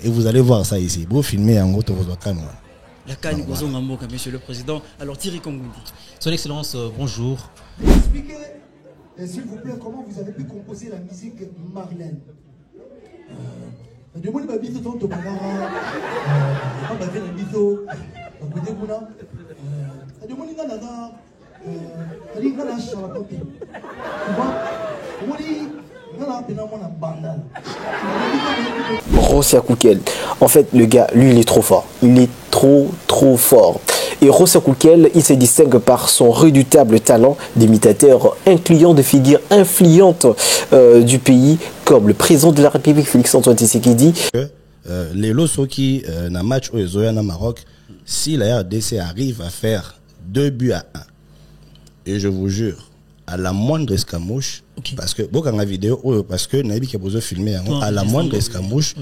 Et vous allez voir ça ici. Vous filmez en gros, la Cannes, Monsieur le Président. Alors Thierry Kongundi. Son Excellence, bonjour. Expliquez, s'il vous plaît, comment vous avez pu composer la musique Marlène. Rosia Koukel, en fait le gars, lui il est trop fort, il est trop fort. Et Rosia Koukel, il se distingue par son redoutable talent d'imitateur, incluant de figures influentes du pays, comme le président de la République Félix-Antoine Tshisekedi. Les Loso qui n'a match au Zoyan Maroc, si la RDC arrive à faire 2-1, et je vous jure, à la moindre escamouche, parce que beaucoup en vidéo, parce que Nabi qui a besoin de filmer, à la moindre escamouche,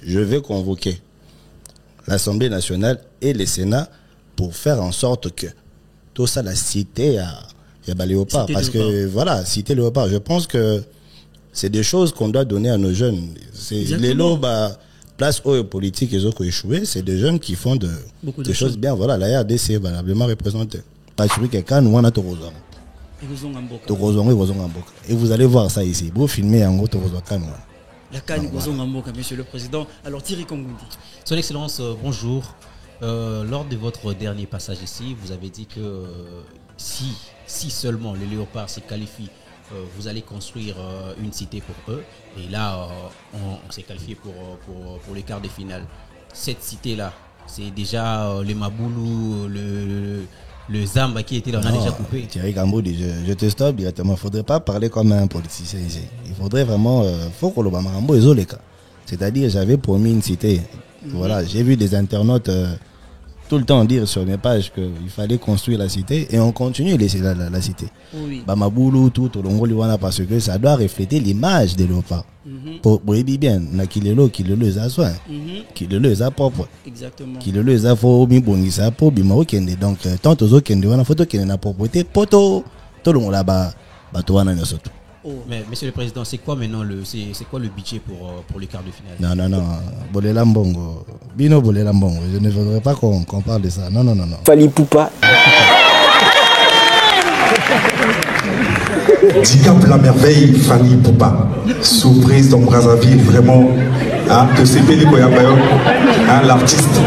je vais convoquer l'Assemblée nationale et le Sénat pour faire en sorte que tout ça, la cité à Léopard, parce que voilà, cité Léopard, je pense que c'est des choses qu'on doit donner à nos jeunes. Les lots, place aux politiques et autres échoués, c'est des jeunes qui font des choses bien. Voilà, la RDC est valablement représentée. Et vous allez voir ça ici. Vous filmez en gros, la Cannes, Monsieur le Président. Alors Thierry Kongundi. Son Excellence, bonjour. Lors de votre dernier passage ici, vous avez dit que si seulement les Léopards se qualifient, vous allez construire une cité pour eux. Et là, on s'est qualifié pour les quarts de finale. Cette cité-là, c'est déjà les Maboulou, le Zamba qui était là, on a déjà coupé. Thierry Gamboudi, je te stoppe directement. Il ne faudrait pas parler comme un politicien ici. Il faudrait vraiment... faut que le Bamarambo est les cas. C'est-à-dire, j'avais promis une cité. Voilà, j'ai vu des internautes tout le temps dire sur mes pages qu'il fallait construire la cité et on continue laisser la cité. Oui. Bamaboulou, tout au long parce que ça doit refléter l'image des léopards. Pour bien, na kilelo les a soin, kilelo les a propre. Exactement. Kilelo les a faux mi bongisa pour bimao kende. Donc tant aux autres kende wana photo kende na propreté poto tout le monde là-bas bato wana nyosoto. Mais Monsieur le Président, c'est quoi maintenant c'est quoi le budget pour les quarts de finale? Non. Bolela Mbongo. Bino Bolela Mbongo. Je ne voudrais pas qu'on parle de ça. Non. Fali Poupa. Dicap la merveille, Fali Poupa. Surprise dans Brazzaville, vraiment. De CPD Koyabayo, l'artiste.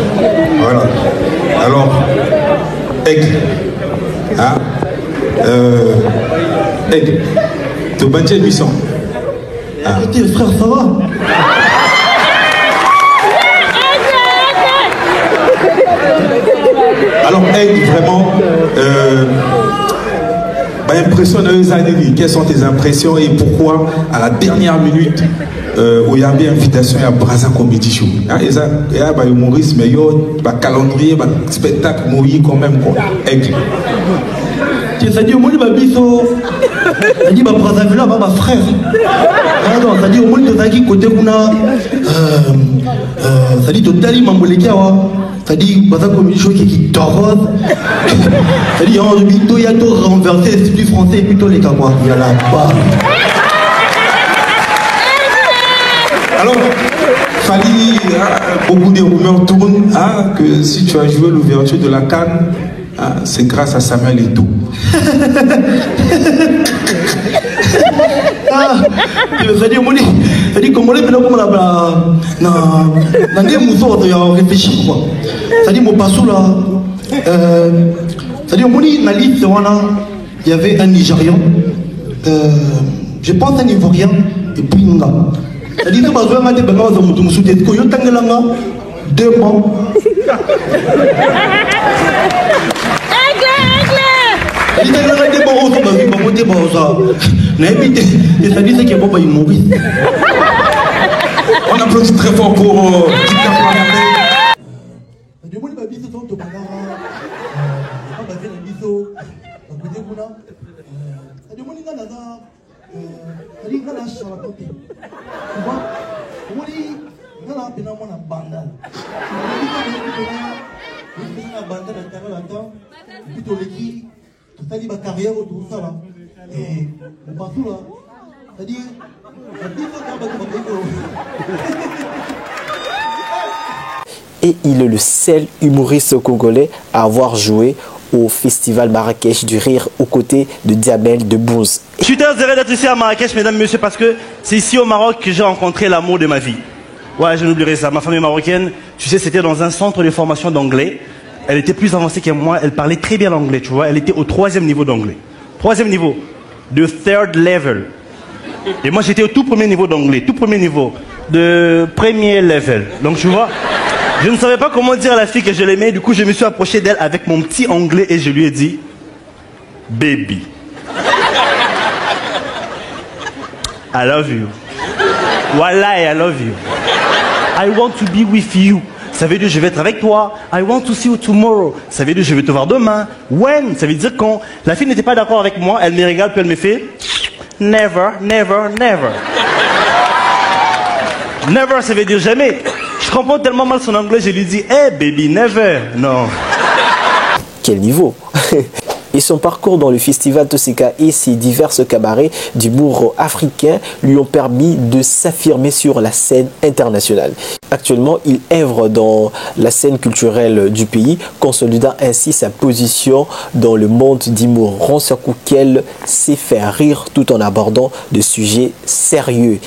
Voilà. Alors, Aigle. Aigle. De Bantier 800. Arrêtez, frère, ça va? Alors, Aigle, vraiment, quelles sont tes impressions et pourquoi, à la dernière minute, où il y a bien invitation à Brazza Comedy Show. Il y a un humorisme, mais il y a un calendrier, un spectacle, mouillé quand même. Aigle. C'est-à-dire, moi, je dis Brazzaville là, ma frère. C'est-à-dire, au moins, tu côté Kuna, c'est-à-dire, tu as dit Mambolekia, c'est-à-dire, Brazza Comedy Show qui t'arrose. C'est-à-dire, il y a tout renversé, c'est du français et plutôt les Kawa. Il y a là-bas. Alors, Fali, beaucoup de rumeurs tournent que si tu as joué l'ouverture de la Cannes, c'est grâce à Samuel Eto'o. C'est-à-dire, comment on a réfléchi quoi. C'est-à-dire, mon passou là, c'est-à-dire, il y avait un Nigérian, je pense un Ivoirien, et puis un gars. C'est-à-dire, que 2 mois. On applaudit très fort pour carrière autour de ça là. Et on passe tout là. Et il est le seul humoriste congolais à avoir joué au festival Marrakech du Rire aux côtés de Diamel Debbouze. Je suis très heureux d'être ici à Marrakech, mesdames et messieurs, parce que c'est ici au Maroc que j'ai rencontré l'amour de ma vie. Ouais, je n'oublierai ça. Ma femme est marocaine. Tu sais, c'était dans un centre de formation d'anglais. Elle était plus avancée que moi. Elle parlait très bien l'anglais, tu vois. Elle était au 3e niveau d'anglais. 3e niveau. De third level. Et moi, j'étais au tout premier niveau d'anglais. Tout premier niveau. De premier level. Donc, tu vois, je ne savais pas comment dire à la fille que je l'aimais. Du coup, je me suis approché d'elle avec mon petit anglais et je lui ai dit, baby, I love you. Wallah, I love you. I want to be with you. Ça veut dire je vais être avec toi. I want to see you tomorrow. Ça veut dire je vais te voir demain. When? Ça veut dire quand. La fille n'était pas d'accord avec moi. Elle me regarde puis elle me fait never, never, never. Never, ça veut dire jamais. Je comprends tellement mal son anglais. Je lui dis hey baby, never. Non. Quel niveau! Et son parcours dans le festival Toseka et ses divers cabarets d'humour africain lui ont permis de s'affirmer sur la scène internationale. Actuellement, il œuvre dans la scène culturelle du pays, consolidant ainsi sa position dans le monde d'humour. Rossa Koukel sait faire rire tout en abordant des sujets sérieux.